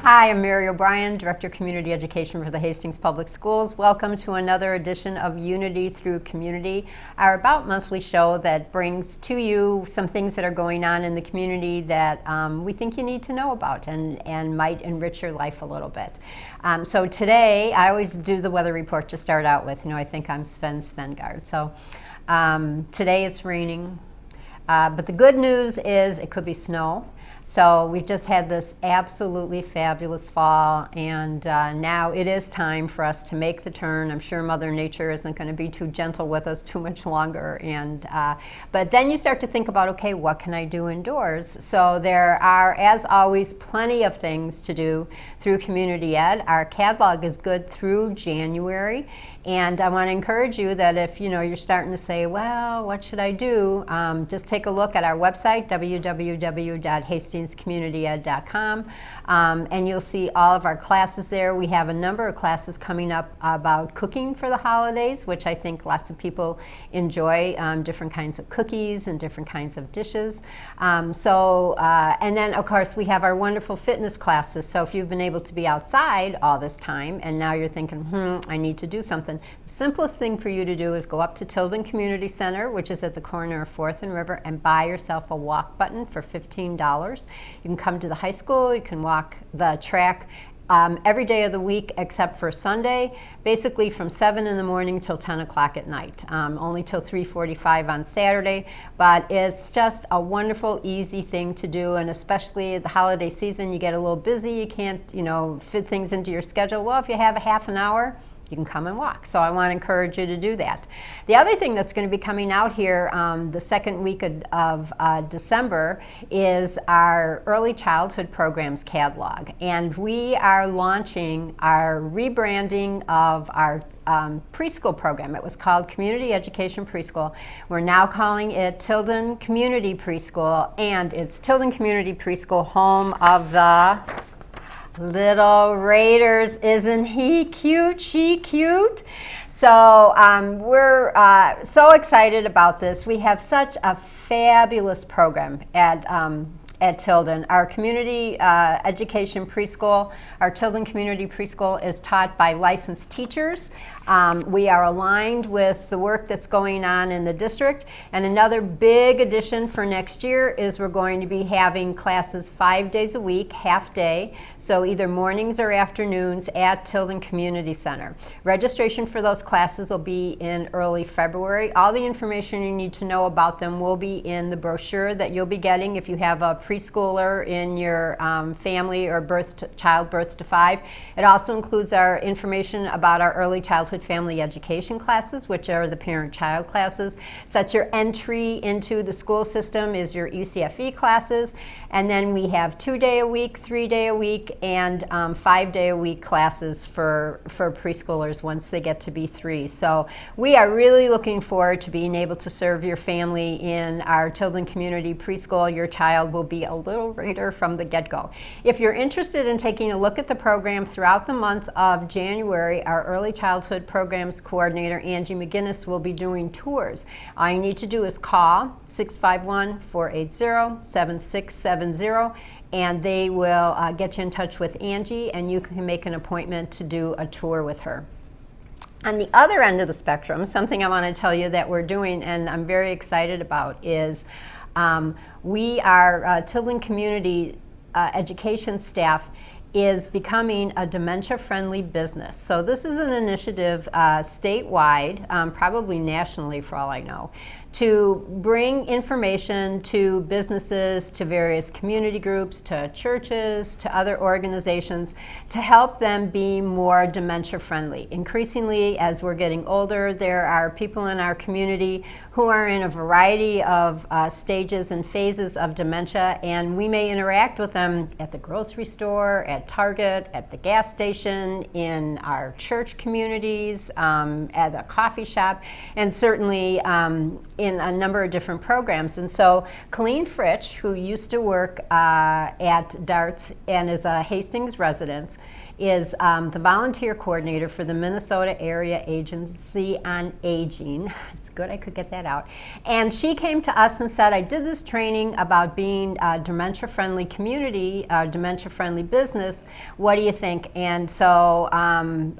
Hi, I'm Mary O'Brien, Director of Community Education for the Hastings Public Schools. Welcome to another edition of Unity Through Community, our about monthly show that brings to you some things that are going on in the community that we think you need to know about and might enrich your life a little bit. So today, I always do the weather report to start out with. I think I'm Sven Svengard. So today it's raining, but the good news is it could be snow. So we've just had this absolutely fabulous fall, and now it is time for us to make the turn. I'm sure Mother Nature isn't going to be too gentle with us too much longer. But then you start to think about, okay, what can I do indoors? So there are, as always, plenty of things to do through Community Ed. Our catalog is good through January. And I want to encourage you that if you're starting to say, well, what should I do? Just take a look at our website, www.hastingscommunityed.com, and you'll see all of our classes there. We have a number of classes coming up about cooking for the holidays, which I think lots of people enjoy, different kinds of cookies and different kinds of dishes. And then, of course, we have our wonderful fitness classes. So if you've been able to be outside all this time and now you're thinking, I need to do something, the simplest thing for you to do is go up to Tilden Community Center, which is at the corner of 4th and River, and buy yourself a walk button for $15. You can come to the high school, you can walk the track every day of the week except for Sunday, basically from 7 in the morning till 10 o'clock at night, only till 3:45 on Saturday. But it's just a wonderful, easy thing to do, and especially the holiday season, you get a little busy, you can't fit things into your schedule. Well, if you have a half an hour, you can come and walk. So I want to encourage you to do that. The other thing that's going to be coming out here the second week of December is our early childhood programs catalog. And we are launching our rebranding of our preschool program. It was called Community Education Preschool. We're now calling it Tilden Community Preschool, and it's Tilden Community Preschool, home of the Little Raiders. Isn't he cute? She cute? So we're so excited about this. We have such a fabulous program at Tilden. Our community education preschool, our Tilden Community Preschool, is taught by licensed teachers. We are aligned with the work that's going on in the district. And another big addition for next year is we're going to be having classes 5 days a week, half day, so either mornings or afternoons at Tilden Community Center. Registration for those classes will be in early February. All the information you need to know about them will be in the brochure that you'll be getting if you have a preschooler in your family or child birth to 5. It also includes our information about our early childhood family education classes, which are the parent-child classes. So that's your entry into the school system is your ECFE classes. And then we have 2-day-a-week, 3-day-a-week, and 5-day-a-week classes for preschoolers once they get to be 3. So we are really looking forward to being able to serve your family in our Tilden Community Preschool. Your child will be a Little Raider from the get-go. If you're interested in taking a look at the program throughout the month of January, our Early Childhood Programs Coordinator, Angie McGinnis, will be doing tours. All you need to do is call 651-480-7670, and they will get you in touch with Angie, and you can make an appointment to do a tour with her. On the other end of the spectrum, something I want to tell you that we're doing and I'm very excited about is we are Tilden Community education staff is becoming a dementia-friendly business. So this is an initiative statewide, probably nationally for all I know, to bring information to businesses, to various community groups, to churches, to other organizations, to help them be more dementia-friendly. Increasingly, as we're getting older, there are people in our community who are in a variety of stages and phases of dementia, and we may interact with them at the grocery store, at Target, at the gas station, in our church communities, at a coffee shop, and certainly in a number of different programs. And so Colleen Fritsch, who used to work at Darts and is a Hastings resident, is the volunteer coordinator for the Minnesota Area Agency on Aging. It's good I could get that out. And she came to us and said, I did this training about being a dementia-friendly community, a dementia-friendly business. What do you think? And so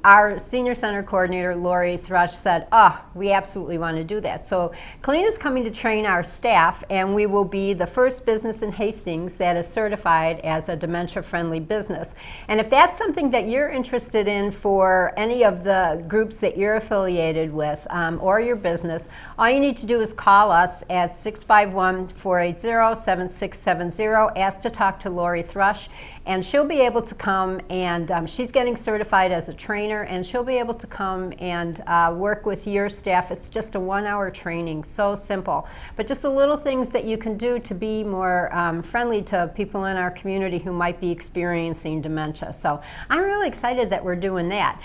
our senior center coordinator, Lori Thrush, said, we absolutely want to do that. So Colleen is coming to train our staff, and we will be the first business in Hastings that is certified as a dementia-friendly business. And if that's something that you're interested in for any of the groups that you're affiliated with or your business, all you need to do is call us at 651-480-7670, ask to talk to Lori Thrush, and she'll be able to come and she's getting certified as a trainer, and she'll be able to come and work with your staff. It's just a 1-hour training, so simple, but just the little things that you can do to be more friendly to people in our community who might be experiencing dementia. So I'm really excited that we're doing that.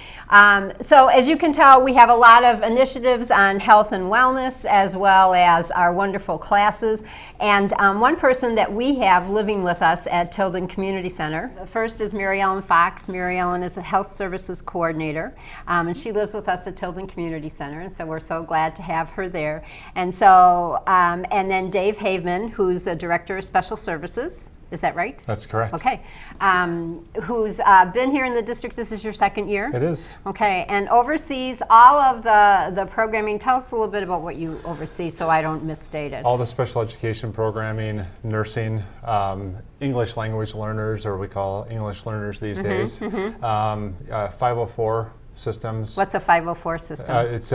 So as you can tell, we have a lot of initiatives on health and wellness, as well as our wonderful classes. And one person that we have living with us at Tilden Community Center, the first is Mary Ellen Fox. Mary Ellen is a health services coordinator, and she lives with us at Tilden Community Center, and so we're so glad to have her there. And so, and then Dave Haveman, who's the director of special services. Is that right? That's correct. Okay. Who's been here in the district. This is your second year? It is. Okay, and oversees all of the programming. Tell us a little bit about what you oversee so I don't misstate it. All the special education programming, nursing, English language learners, or we call English learners these days, 504 systems. What's a 504 system? It's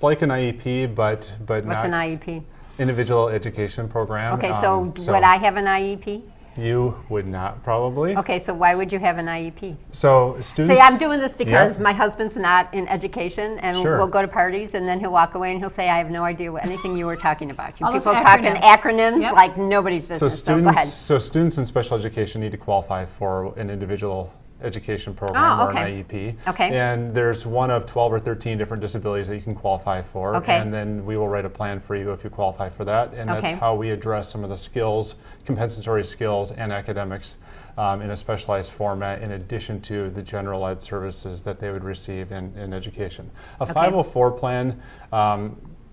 like an IEP, but What's not an IEP? Individual education program. Okay, so would I have an IEP? You would not, probably. Okay, so why would you have an IEP? So students... See, I'm doing this because my husband's not in education, and we'll go to parties, and then he'll walk away and he'll say, I have no idea what anything you were talking about. You people talking acronyms like nobody's business, so go ahead. So students in special education need to qualify for an individual education program or an IEP. Okay. And there's one of 12 or 13 different disabilities that you can qualify for. Okay. And then we will write a plan for you if you qualify for that. And that's how we address some of the skills, compensatory skills and academics in a specialized format, in addition to the general ed services that they would receive in education. A 504 plan,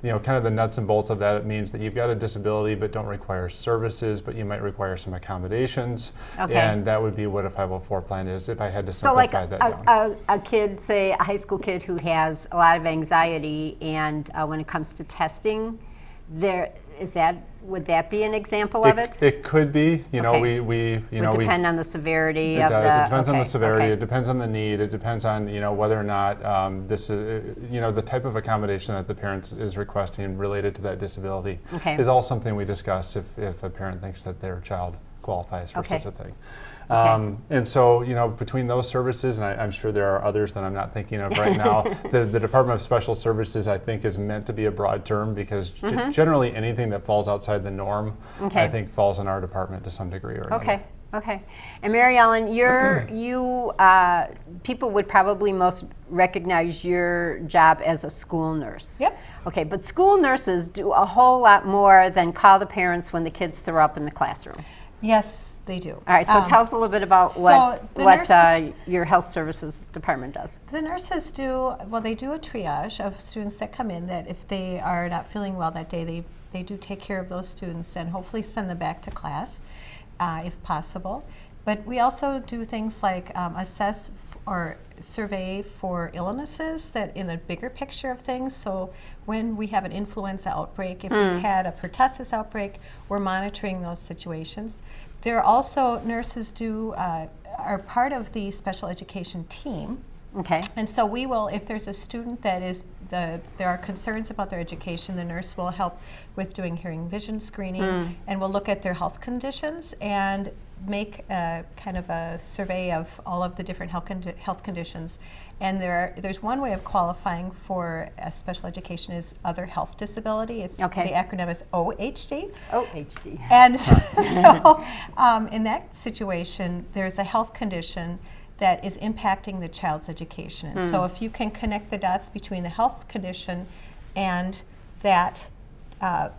you know, kind of the nuts and bolts of that, it means that you've got a disability but don't require services, but you might require some accommodations. And that would be what a 504 plan is, if I had to simplify that down. A kid, say a high school kid who has a lot of anxiety, and when it comes to testing, would that be an example of it? It could be. You know, we depend on the severity of the. It does. It depends on the severity. It depends on the need. It depends on whether or not this is the type of accommodation that the parent is requesting related to that disability is all something we discuss if a parent thinks that their child qualifies for such a thing. And so, between those services, and I'm sure there are others that I'm not thinking of right now, the Department of Special Services, I think, is meant to be a broad term, because generally anything that falls outside the norm, I think, falls in our department to some degree or another. Okay. And Mary Ellen, people would probably most recognize your job as a school nurse. Yep. Okay, but school nurses do a whole lot more than call the parents when the kids throw up in the classroom. Yes, they do. All right, so tell us a little bit about what your health services department does. The nurses do a triage of students that come in, that if they are not feeling well that day, they do take care of those students and hopefully send them back to class if possible. But we also do things like assess or survey for illnesses that in the bigger picture of things. So when we have an influenza outbreak, if we've had a pertussis outbreak, we're monitoring those situations. There are also nurses are part of the special education team. Okay. And so we will, if there's a student that there are concerns about their education, the nurse will help with doing hearing vision screening, and we'll look at their health conditions and make kind of a survey of all of the different health conditions. And there's one way of qualifying for a special education is other health disability. It's the acronym is OHD. OHD. And so in that situation, there's a health condition that is impacting the child's education. And so if you can connect the dots between the health condition and that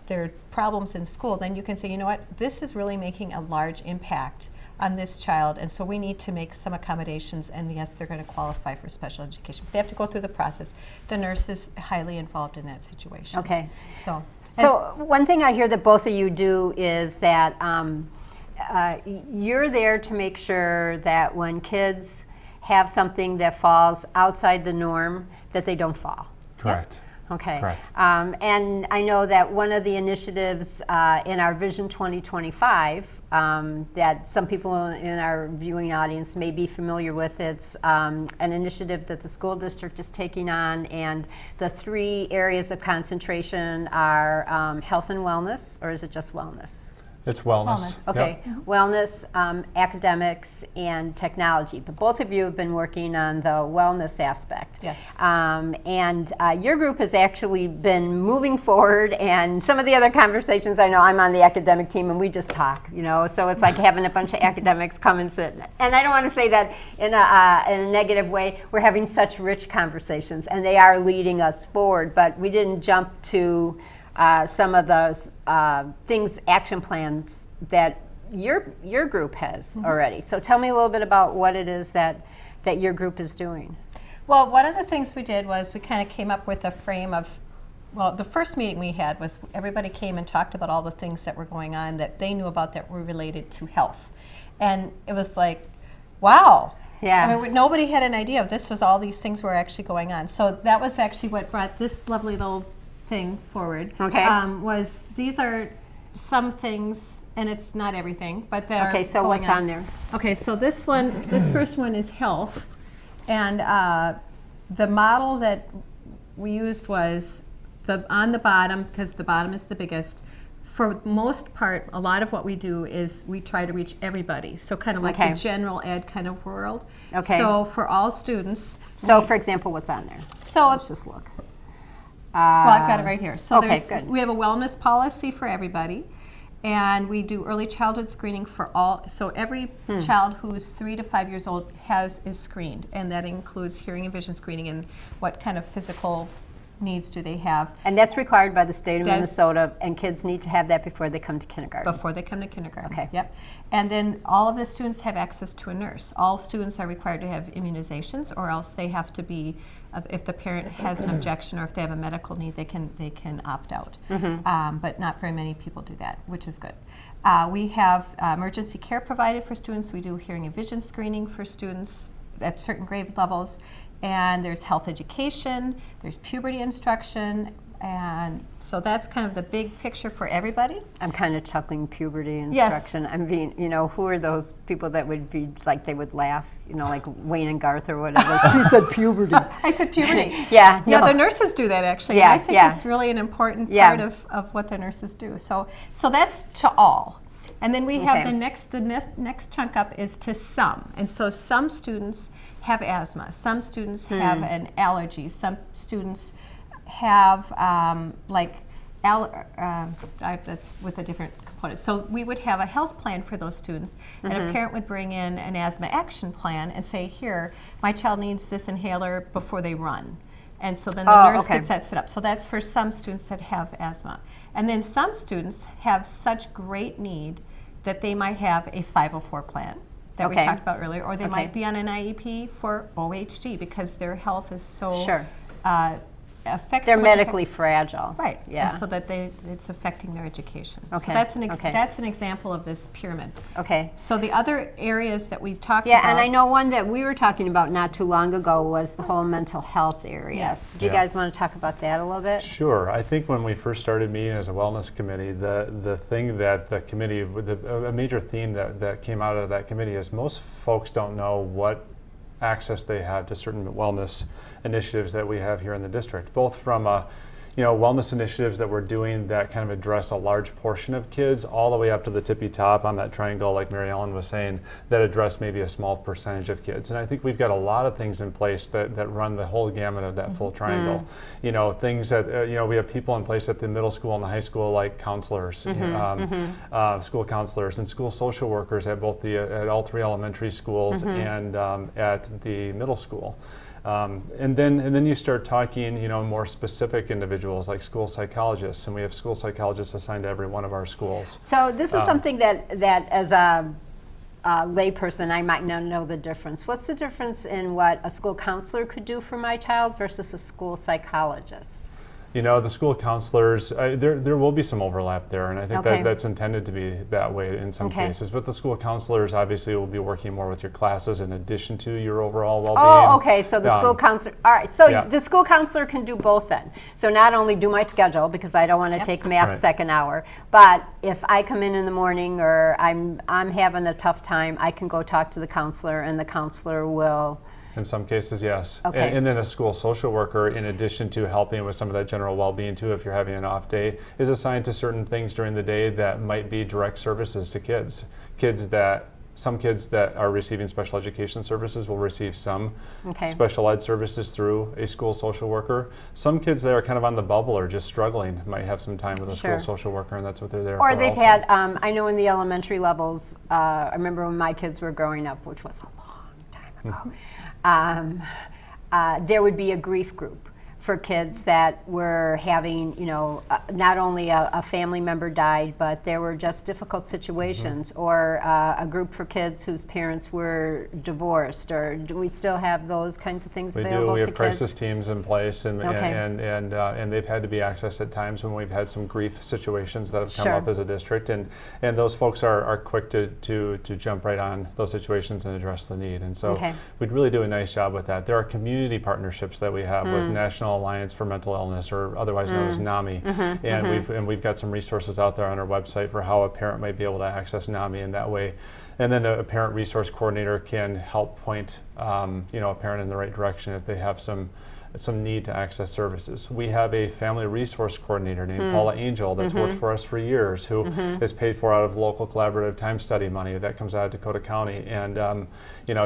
their problems in school, then you can say, you know what, this is really making a large impact on this child, and so we need to make some accommodations, and yes, they're going to qualify for special education. But they have to go through the process. The nurse is highly involved in that situation. Okay. So one thing I hear that both of you do is that you're there to make sure that when kids have something that falls outside the norm, that they don't fall. Correct. Yep. Okay. Correct. And I know that one of the initiatives in our Vision 2025 that some people in our viewing audience may be familiar with, it's an initiative that the school district is taking on, and the 3 areas of concentration are health and wellness, or is it just wellness? It's wellness. Okay, Yep. Wellness, academics, and technology. But both of you have been working on the wellness aspect. Yes. And your group has actually been moving forward, and some of the other conversations, I know I'm on the academic team and we just talk, so it's like having a bunch of academics come and sit. And I don't want to say that in a negative way. We're having such rich conversations and they are leading us forward, but we didn't jump to some of those things, action plans that your group has already. So tell me a little bit about what it is that your group is doing. Well, one of the things we did was we kind of came up with a frame of, well, the first meeting we had was everybody came and talked about all the things that were going on that they knew about that were related to health. And it was like, wow. Yeah. I mean, nobody had an idea of this was all these things were actually going on. So that was actually what brought this lovely little thing forward. Okay. Was these are some things, and it's not everything, but that are Okay, so going what's on there? Okay, so this first one is health, and the model that we used was on the bottom, because the bottom is the biggest. For most part, a lot of what we do is we try to reach everybody, so kind of like the general ed kind of world. Okay. So for all students. So, for example, what's on there? So Let's just look. well, I've got it right here. So okay, good. We have a wellness policy for everybody, and we do early childhood screening for all. So every child who's 3 to 5 years old is screened, and that includes hearing and vision screening and what kind of physical needs do they have. And that's required by the state of Minnesota, and kids need to have that before they come to kindergarten. Before they come to kindergarten. Okay. Yep. And then all of the students have access to a nurse. All students are required to have immunizations, or else they have to be, if the parent has an objection or if they have a medical need, they can opt out. But not very many people do that, which is good. We have emergency care provided for students. We do hearing and vision screening for students at certain grade levels. And there's health education, there's puberty instruction, and so that's kind of the big picture for everybody. I'm kind of chuckling, puberty instruction. Yes. I'm being, who are those people that would be like, they would laugh, like Wayne and Garth or whatever. She said puberty. I said puberty. Yeah. No, the nurses do that actually. Yeah, I think it's really an important part of what the nurses do. So that's to all. And then we have the next chunk up is to some. And so some students have asthma. Some students have an allergy. Some students have that's with a different component. So we would have a health plan for those students, and a parent would bring in an asthma action plan and say, here, my child needs this inhaler before they run. And so then the nurse gets that set up. So that's for some students that have asthma. And then some students have such great need that they might have a 504 plan that we talked about earlier, or they might be on an IEP for OHD because their health is so affects. They're medically fragile, right? Yeah, and so that it's affecting their education. Okay, so that's an example of this pyramid. Okay. So the other areas that we talked about. Yeah, and I know one that we were talking about not too long ago was the whole mental health area. Yes. Do you guys want to talk about that a little bit? Sure. I think when we first started meeting as a wellness committee, the thing that the committee, a major theme that came out of that committee is most folks don't know what access they have to certain wellness initiatives that we have here in the district, both from wellness initiatives that we're doing that kind of address a large portion of kids, all the way up to the tippy top on that triangle, like Mary Ellen was saying, that address maybe a small percentage of kids. And I think we've got a lot of things in place that run the whole gamut of that full triangle. Things that, we have people in place at the middle school and the high school, like counselors, school counselors and school social workers at both at all 3 elementary schools and at the middle school. And then you start talking, more specific individuals like school psychologists, and we have school psychologists assigned to every one of our schools. So this is something that as a layperson I might not know the difference. What's the difference in what a school counselor could do for my child versus a school psychologist? The school counselors, there will be some overlap there, and I think that's intended to be that way in some cases. But the school counselors obviously will be working more with your classes in addition to your overall well-being. Oh, okay. So the school counselor. All right. So the school counselor can do both then. So not only do my schedule, because I don't want to take math second hour, but if I come in the morning or I'm having a tough time, I can go talk to the counselor, and the counselor will. In some cases, yes. Okay. And then a school social worker, in addition to helping with some of that general well-being too, if you're having an off day, is assigned to certain things during the day that might be direct services to kids. Some kids that are receiving special education services will receive some special ed services through a school social worker. Some kids that are kind of on the bubble or just struggling might have some time with a school social worker, and that's what they're there for. Or they've had, I know in the elementary levels, I remember when my kids were growing up, which was a long time ago, there would be a grief group for kids that were having, not only a family member died, but there were just difficult situations, or a group for kids whose parents were divorced, or do we still have those kinds of things available to kids? We do. We have crisis teams in place, and they've had to be accessed at times when we've had some grief situations that have come up as a district, and those folks are quick to jump right on those situations and address the need. And so we'd really do a nice job with that. There are community partnerships that we have with National Alliance for Mental Illness, or otherwise known as NAMI, and we've got some resources out there on our website for how a parent might be able to access NAMI in that way. And then a parent resource coordinator can help point a parent in the right direction if they have some need to access services. We have a family resource coordinator named Paula Angel that's worked for us for years, who is paid for out of local collaborative time study money that comes out of Dakota County, and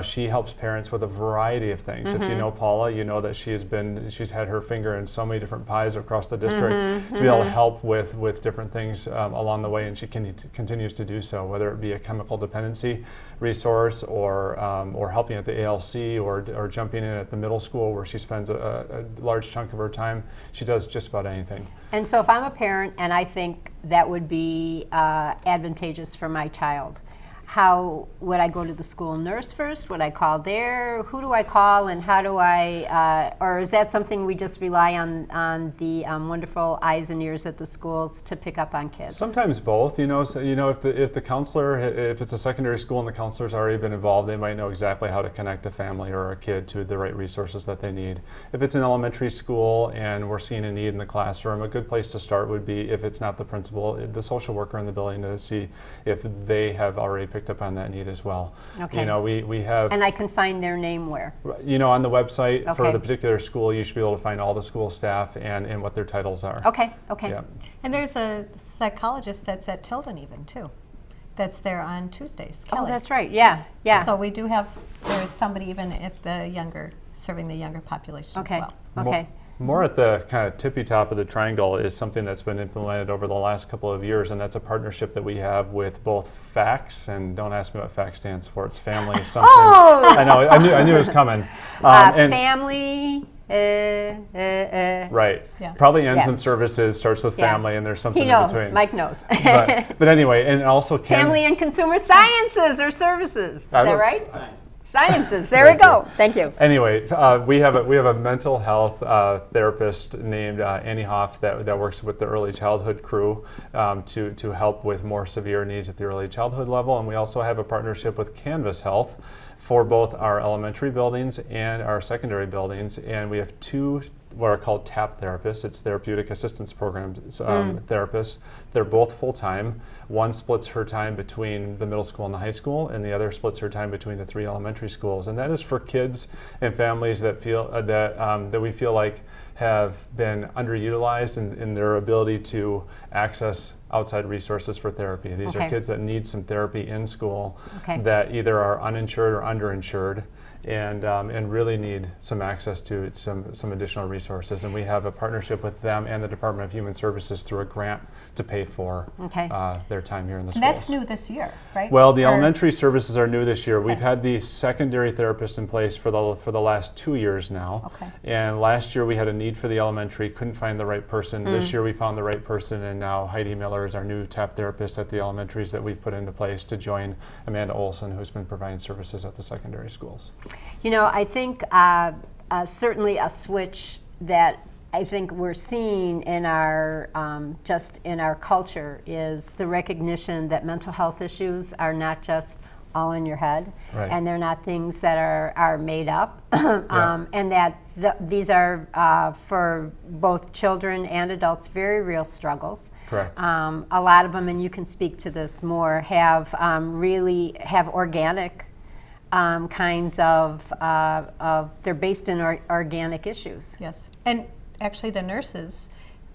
she helps parents with a variety of things. If you know Paula, you know that she's had her finger in so many different pies across the district to be able to help with different things along the way, and she continues to do so, whether it be a chemical dependency resource, or helping at the ALC, or jumping in at the middle school where she spends a large chunk of her time. She does just about anything. And so if I'm a parent and I think that would be advantageous for my child, how would I go to the school nurse first? Would I call there? Who do I call, and how do I, or is that something we just rely on the wonderful eyes and ears at the schools to pick up on kids? Sometimes both. If the counselor, if it's a secondary school and the counselor's already been involved, they might know exactly how to connect a family or a kid to the right resources that they need. If it's an elementary school and we're seeing a need in the classroom, a good place to start would be, if it's not the principal, the social worker in the building, to see if they have already picked up on that need as well. Okay. We have. And I can find their name where? On the website for the particular school, you should be able to find all the school staff and what their titles are. Okay. Yeah. And there's a psychologist that's at Tilden even too, that's there on Tuesdays. Kelly. Oh, that's right. Yeah. So we do have, there's somebody even at serving the younger population as well. Okay. More at the kind of tippy top of the triangle is something that's been implemented over the last couple of years, and that's a partnership that we have with both FACS, and don't ask me what FACS stands for. It's family something. Oh! I know. I knew it was coming. Family. Right. Yeah. Probably ends in services, starts with family, and there's something he knows. in between. Mike knows. but anyway, and also Family and Consumer Sciences or Services. Is that right? Sciences. There we go. Thank you. Anyway, we have a mental health therapist named Annie Hoff that works with the early childhood crew to help with more severe needs at the early childhood level, and we also have a partnership with Canvas Health for both our elementary buildings and our secondary buildings, and we have two what are called TAP therapists. It's therapeutic assistance program therapists. They're both full-time. One splits her time between the middle school and the high school, and the other splits her time between the 3 elementary schools. And that is for kids and families that feel that we feel like have been underutilized in their ability to access outside resources for therapy. These are kids that need some therapy in school that either are uninsured or underinsured. and really need some access to some additional resources. And we have a partnership with them and the Department of Human Services through a grant to pay for their time here in the schools. And that's new this year, right? Well, the elementary services are new this year. We've had the secondary therapist in place for the last 2 years now. And last year we had a need for the elementary, couldn't find the right person. This year we found the right person, and now Heidi Miller is our new TAP therapist at the elementaries that we've put into place to join Amanda Olson, who's been providing services at the secondary schools. You know, I think certainly a switch that I think we're seeing in our just in our culture is the recognition that mental health issues are not just all in your head, and they're not things that are made up, and that these are for both children and adults very real struggles. Correct. A lot of them, and you can speak to this more, have really have organic kinds of they're based in organic issues. Yes, and actually the nurses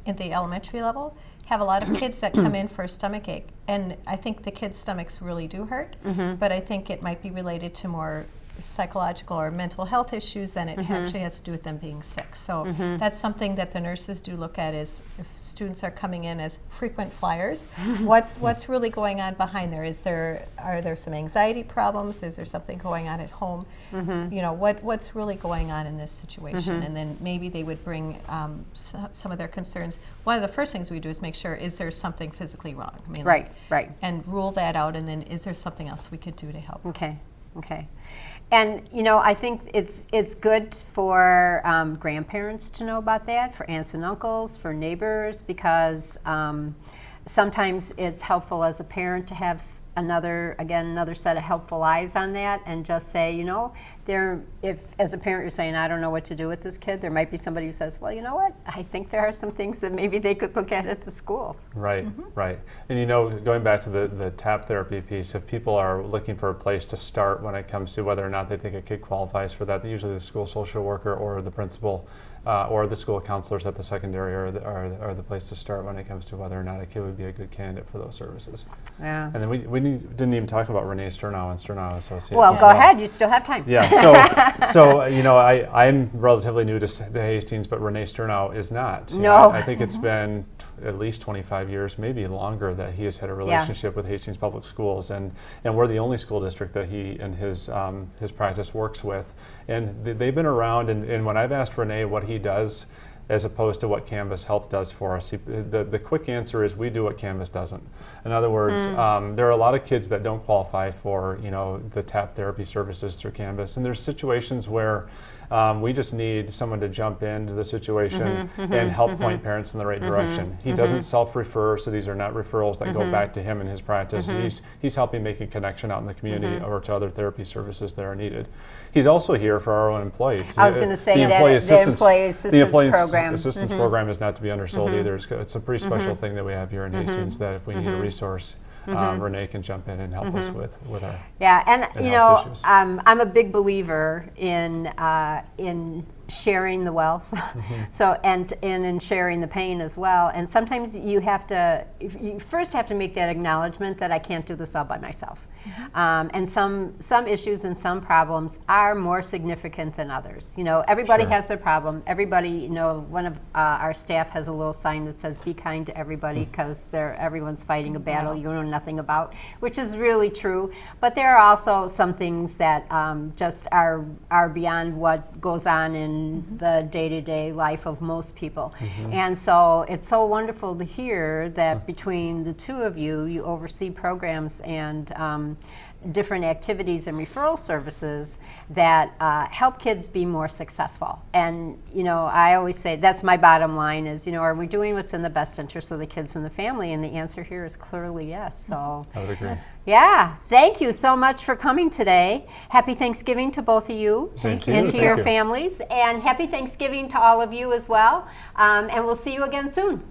at the elementary level have a lot of kids that come in for a stomach ache, and I think the kids' stomachs really do hurt, but I think it might be related to more psychological or mental health issues than it actually has to do with them being sick. So that's something that the nurses do look at, is if students are coming in as frequent flyers, what's really going on behind there? Are there some anxiety problems? Is there something going on at home? You know, what's really going on in this situation? And then maybe they would bring some of their concerns. One of the first things we do is make sure, is there something physically wrong? I mean, right. And rule that out, and then is there something else we could do to help? Okay. And you know, I think it's good for grandparents to know about that, for aunts and uncles, for neighbors, because sometimes it's helpful as a parent to have another set of helpful eyes on that, and just say, you know, if as a parent you're saying, I don't know what to do with this kid, there might be somebody who says, well, you know what, I think there are some things that maybe they could look at the schools. Right. And you know, going back to the TAP therapy piece, if people are looking for a place to start when it comes to whether or not they think a kid qualifies for that, usually the school social worker or the principal or the school counselors at the secondary are the place to start when it comes to whether or not a kid would be a good candidate for those services. Yeah. And then we didn't even talk about Renee Sternow and Sternow Associates. Well, go ahead. You still have time. Yeah. So you know, I'm relatively new to Hastings, but Renee Sternow is not. No. I think it's been at least 25 years, maybe longer, that he has had a relationship with Hastings Public Schools, and we're the only school district that he and his practice works with, and they've been around. And when I've asked Renee what he does, as opposed to what Canvas Health does for us, the quick answer is we do what Canvas doesn't. In other words, there are a lot of kids that don't qualify for, you know, the TAP therapy services through Canvas, and there's situations where we just need someone to jump into the situation and help point parents in the right direction. He doesn't self-refer, so these are not referrals that go back to him in his practice. He's helping make a connection out in the community or to other therapy services that are needed. He's also here for our own employees. I was going to say that the employee assistance program is not to be undersold either. It's a pretty special thing that we have here in Hastings, that if we need a resource, Renee can jump in and help us with our you know, issues. I'm a big believer in sharing the wealth, so and in sharing the pain as well. And sometimes you first have to make that acknowledgement that I can't do this all by myself. And some issues and some problems are more significant than others. You know, everybody has their problem. Everybody, you know, one of our staff has a little sign that says, "Be kind to everybody," because everyone's fighting a battle you know nothing about, which is really true. But there are also some things that just are beyond what goes on in the day-to-day life of most people. And so it's so wonderful to hear that between the two of you oversee programs and different activities and referral services that help kids be more successful. And you know, I always say that's my bottom line is, you know, are we doing what's in the best interest of the kids and the family? And the answer here is clearly yes. So I would agree. Yeah, thank you so much for coming today. Happy Thanksgiving to both of you and to your families, and happy Thanksgiving to all of you as well. And we'll see you again soon.